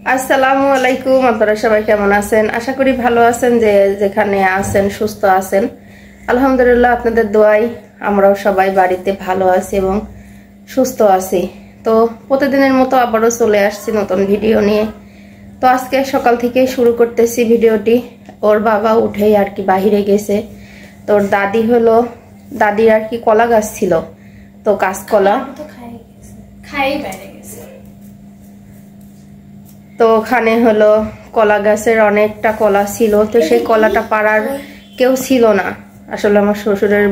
আসসালামু আলাইকুম। আপনারা সবাই কেমন আছেন? আশা করি ভালো আছেন, যে যেখানে আছেন সুস্থ আছেন। আলহামদুলিল্লাহ, আপনাদের দোয়ায় আমরাও সবাই বাড়িতে ভালো আছি এবং সুস্থ আছি। তো প্রতিদিনের মতো আবারও চলে আসছি নতুন ভিডিও নিয়ে। তো আজকে সকাল থেকে শুরু করতেছি ভিডিওটি। ওর বাবা উঠেই আর কি বাহিরে গেছে। তোর দাদির আর কি কলা গাছ ছিল, তো কাঁচকলা তো ওখানে হলো কলা গাছের অনেকটা কলা ছিল, তো সেই কলাটা পাড়ার কেউ ছিল না। আসলে আমার শ্বশুরের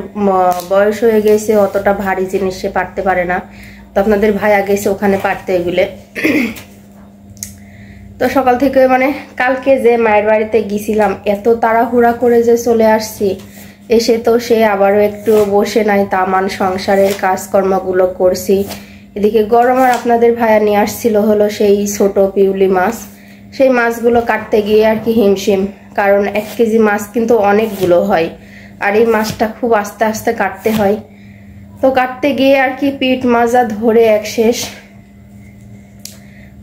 বয়স হয়ে গেছে, অতটা ভারী জিনিস সে পারতে পারে না। তো আপনাদের ভাইয়া গেছে ওখানে পারতে এগুলো। তো সকাল থেকে কালকে যে মায়ের বাড়িতে গেছিলাম, এত তাড়াহুড়া করে যে চলে আসছি, এসে তো সে আবারও একটু বসে নাই, তামান সংসারের কাজকর্মগুলো করছি। এদিকে গরম, আর আপনাদের ভাইয়া নিয়ে আসছিল হলো সেই ছোট পিউলি মাছ। সেই মাছগুলো কাটতে গিয়ে আর কি হিমশিম, কারণ 1 কেজি মাছ কিন্তু অনেকগুলো হয়, আর এই মাছটা খুব আস্তে আস্তে কাটতে হয়। তো কাটতে গিয়ে আর কি পিঠ মাজা ধরে এক শেষ।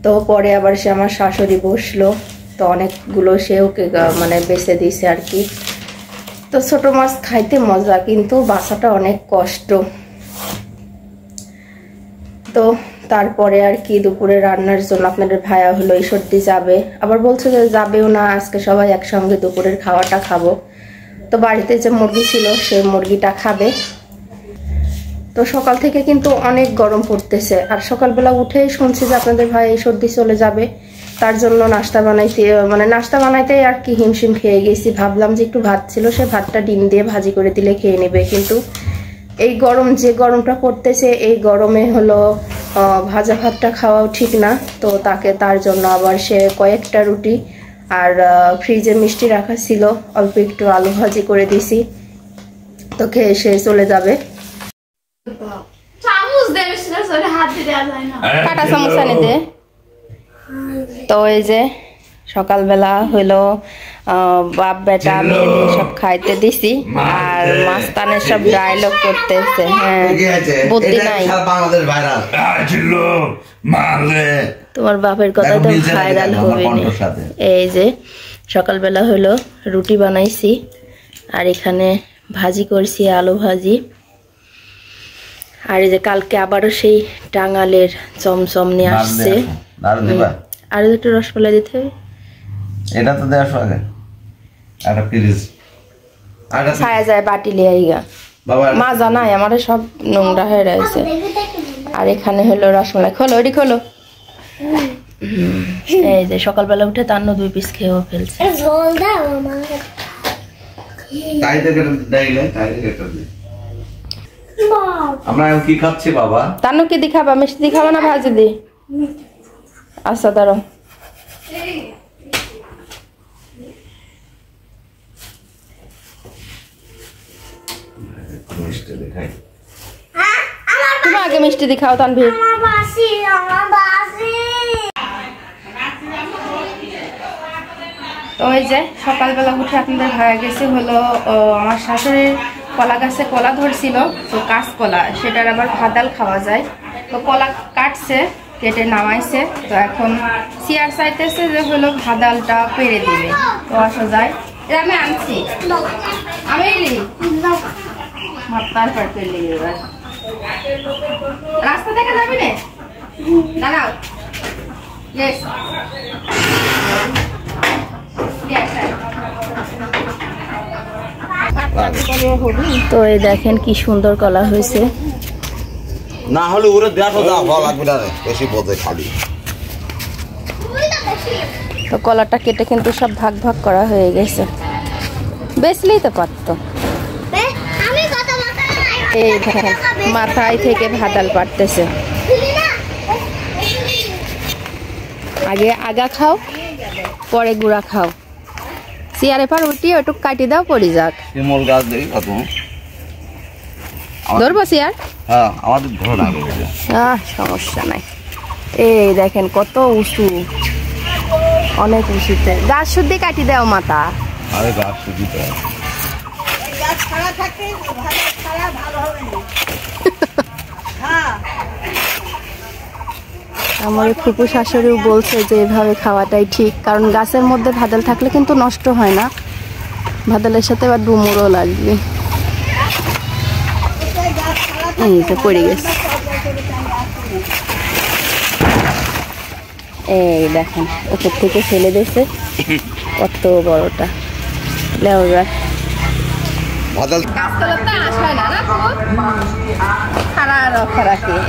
তো পরে আবার সে আমার শাশুড়ি বসলো, তো অনেকগুলো সে ওকে বেছে দিয়েছে আর কি। তো ছোট মাছ খাইতে মজা, কিন্তু বাছাটা অনেক কষ্ট। তো তারপরে আর কি দুপুরে রান্নার জন্য আপনাদের ভাইয়া হলো ঈশ্বরদী যাবে, আবার বলছে যে যাবেও না, আজকে সবাই একসঙ্গে দুপুরের খাওয়াটা খাবো। তো বাড়িতে যে মুরগি ছিল সেই মুরগিটা খাবে। তো সকাল থেকে কিন্তু অনেক গরম পড়তেছে, আর সকালবেলা উঠেই শুনছি যে আপনাদের ভাই ঈশ্বরদী চলে যাবে। তার জন্য নাস্তা বানাইতেই আর কি হিমশিম খেয়ে গেছি। ভাবলাম যে একটু ভাত ছিল, সে ভাতটা ডিম দিয়ে ভাজি করে দিলে খেয়ে নেবে, কিন্তু এই গরম যে গরমটা পড়তেছে, এই গরমে হলো ভাজা ভাতটা খাওয়াও ঠিক না। তো তার জন্য আবার সে কয়েকটা রুটি আর ফ্রিজে মিষ্টি রাখা ছিল, অল্প একটু আলু ভাজি করে দিছি। তো খেয়ে সে চলে যাবে। কাটা চামচ এনে দে। তো এই যে সকালবেলা হইলো বাপ বেটা মেয়ে সব খাইতে দিছি, আর মাস্তানের সব ডায়লগ করতেছে। হ্যাঁ, বুদ্ধি নাই তোমার বাপের কথা তো ভাইরাল হবে না। এই যে সকালবেলা হইলো রুটি বানাইছি, আর এখানে ভাজি করছি, আলু ভাজি। আর এই যে কালকে আবারও সেই টাঙ্গালের চমচম নিয়ে আসছে, আর একটু রসমালাই দিতে হবে। এটা তো দেওয়ার আগে একটা প্লিজ ছায়া যায় বাটি লিয়ে আইগা মাজা নাই আমার, সব নোংরা হয়ে রয়েছে। আর এখানে হলো রসমালাই। খোলো, ওটি খোলো। এই যে সকালবেলা উঠে তান্ন 2 পিস খেয়েও ফেলছে। আমরা কি খাচ্ছি বাবা? তান্ন কি দি খাবা? মিষ্টি দি খাবা না ভাজি দি? আচ্ছা দাঁড়ো। তুমি আগে মিষ্টি দি খাও তানভীর। তো এই যে সকালবেলা উঠে আপনাদের হয়ে গেছে হলো আমার শাশুড়ির কলা গাছে কলা ধরছিল, তো কাঁচকলা, সেটার আবার ভাদাল খাওয়া যায়। তো কলা কাটছে, কেটে নামাইছে। তো এখন চেয়ার চাইতেছে যে হলো ভাদালটা পেরে দিবে। তো আসা যায়, এটা আমি আনছি, আমি তারপর পেলে এবার রাস্তা দেখা যাবে না, দাঁড়াও। তো এই দেখেন কি সুন্দর কলা হয়েছে। না হলে ওরে দেখো যা ভালো লাগবে না, বেশি বোধে খালি। তো কলাটা কেটে কিন্তু সব ভাগ ভাগ করা হয়ে গেছে, বেচলেই তো পারতো। এই দেখেন মাথায় থেকে ভাদাল পারতেছে। আগে আগা খাও, পরে গুড়া খাও। চেয়ারে পার উঠিয়ে ওটু কাটি দাও, পড়ি যাক। শিমল গাছ দেখি কত ধরবো চেয়ার? হ্যাঁ, আমাদের ধরে না, সমস্যা নাই। এই দেখেন কত উঁচু, অনেক উঁচুতে। গাছ শুদ্ধি কাটি দাও মাথা। আরে গাছ শুদ্ধি আমার ফুপু শাশুড়িও বলছে যে এভাবে খাওয়াটাই ঠিক, কারণ গাছের মধ্যে ভাদাল থাকলে কিন্তু নষ্ট হয় না, ভাদালের সাথে আবার ডুমুরও লাগবে। এই যে পড়ে গেছে, এই দেখেন উপর থেকে ফেলে দিয়েছে, কত বড়টা লেওরা।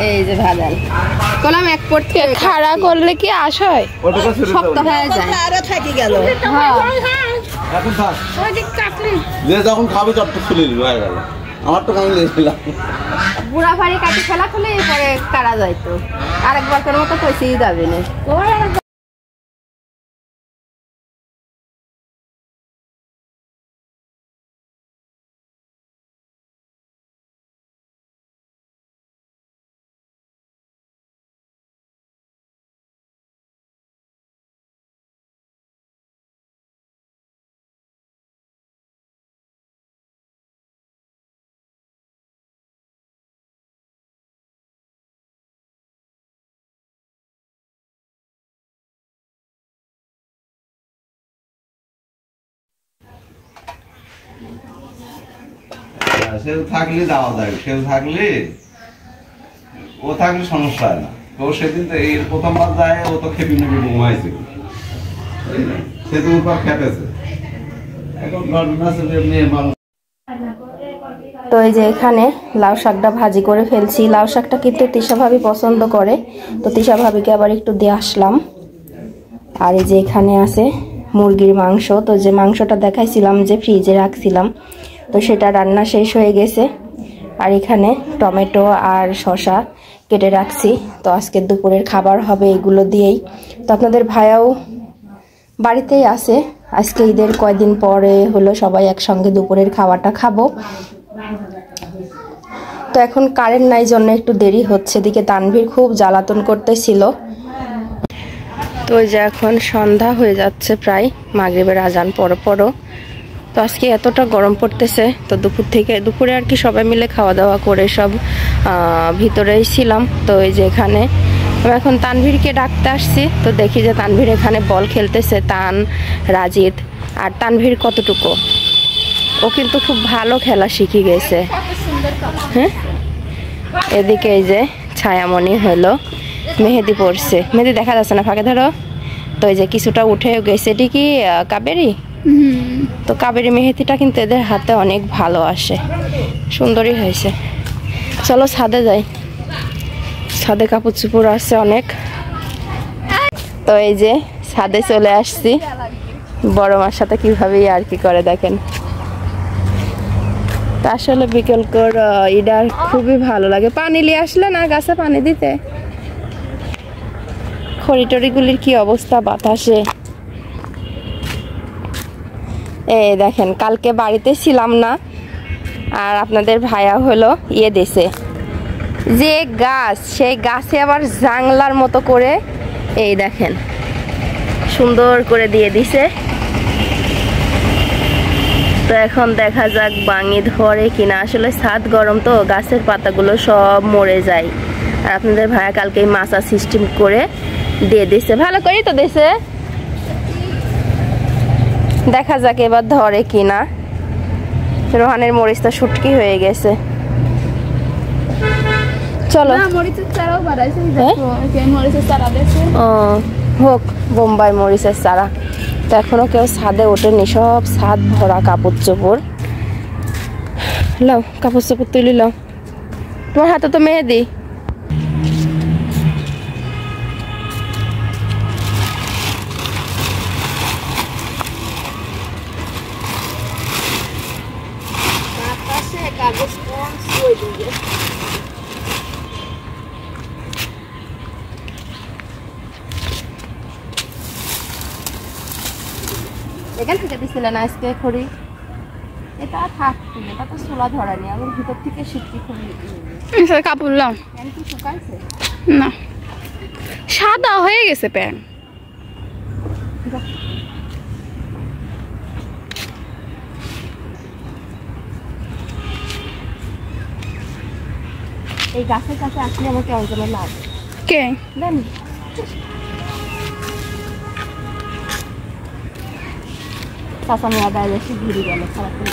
এই যে ভাদাল কলাম এক পড়তে খাড়া করলে কি আশ হয়, সপ্তাহ হয়ে যায় আরো থাকি গেল। যখন খাবে চটটা খুলে দিবে হয়ে গেল। আমার তো কামি লেগেছিলাম বুড়া ভারী কাটি ফেলা খুলে পরে কারা যাইতো, আরেকবার করে মতো পয়সাই যাবে না। সেও থাকলে যাওয়া যায়, সেও থাকলে ও থাকলে সমস্যা হয় না। তো সেদিন তো এই প্রথমবার যায়, ও তো খেপি নেপি ঘুমাইছে, সেদিন উপর খেপেছে। এখন ঘটনা আছে যে মেয়ে মানুষ। তো এই যে এখানে লাউ শাকটা ভাজি করে ফেলছি। লাউ শাকটা কিন্তু তিশা ভাবি পছন্দ করে, তো তিশা ভাবিকে আবার একটু দিয়ে আসলাম। আর এই যে এখানে আছে মুরগির মাংস, তো যে মাংসটা দেখাইছিলাম যে ফ্রিজে রাখছিলাম, তো সেটা রান্না শেষ হয়ে গেছে। আর এখানে টমেটো আর শসা কেটে রাখছি, তো আজকে দুপুরের খাবার হবে এগুলো দিয়েই। তো আপনাদের ভাইয়াও বাড়িতেই আছে, আজকে ঈদের কয়দিন পরে হলো সবাই একসঙ্গে দুপুরের খাওয়াটা খাবো। তো এখন কারেন্ট নাই জন্য একটু দেরি হচ্ছে, এদিকে তানভীর খুব জ্বালাতন করতেছিল। তো ওই যে এখন সন্ধ্যা হয়ে যাচ্ছে প্রায়, মাগরিবের আজান পরও। তো আজকে এতটা গরম পড়তেছে, তো দুপুরে আর কি সবাই মিলে খাওয়া দাওয়া করে সব ভিতরেই ছিলাম। তো এই যে এখানে এখন তানভীরকে ডাকতে আসছি, তো দেখি যে তানভীর এখানে বল খেলতেছে, তান রাজিদ। আর তানভীর কতটুকু, ও কিন্তু খুব ভালো খেলা শিখে গেছে। হ্যাঁ, এদিকে এই যে ছায়ামণি হলো মেহেদি পড়ছে, মেহেদি দেখা যাচ্ছে না, ফাঁকে ধরো। তো এই যে কিছুটা উঠে গেছে, এটি কি কাবেরি? তো কাবেরি মেহেদিটা কিন্তু এদের হাতে অনেক ভালো আসে, সুন্দরই হয়েছে। চলো ছাদে যাই, ছাদে কাপড় চোপড় আছে অনেক। তো এই যে ছাদে চলে আসছি, বড় মার সাথে কিভাবে আর কি করে দেখেন। তা আসলে বিকেলকর ইডার খুবই ভালো লাগে, পানি নিয়ে আসলে না গাছে পানি দিতে। খড়িটড়িগুলির কি অবস্থা বাতাসে। এই দেখেন কালকে বাড়িতে ছিলাম না, আর আপনাদের ভাইয়া হলো ইয়ে দিছে যে গাছ, সেই গাছে আবার জাংলার মতো করে এই দেখেন সুন্দর করে দিয়ে দিছে। তো এখন দেখা যাক বাঙি ধরে কিনা, আসলে ছাদ গরম তো গাছের পাতাগুলো সব মরে যায়। আর আপনাদের ভাইয়া কালকে মাছা সিস্টেম করে দিয়ে দিছে, ভালো করেই তো দিছে। দেখা যাক এবার ধরে কিনা। রোহানের মরিচ তো শুটকি হয়ে গেছে। চলো হোক বোম্বাই মরিচের চারা। তো এখনো কেউ ছাদে ওঠেনি, সব ছাদ ভরা কাপড় চোপড়। লাও কাপড় চোপড় তুলি লাও, তোমার হাতে তো মেহেদি। এখান থেকে দিচ্ছিলেন আজকে খড়ি, এটা থাকতো, এটা তো চুলা ধরানি, আমার ভিতর থেকে শিখতে খড়ি কাপড় লাও। প্যান্ট কি শুকাইছে? না, সাদা হয়ে গেছে প্যান্ট। এই গাছের কাছে আসলে আমাকে অঞ্চলে লাগে কে জানি চাচা মেয়া গায়ে বেশি ঘুরে গেল খারাপ করে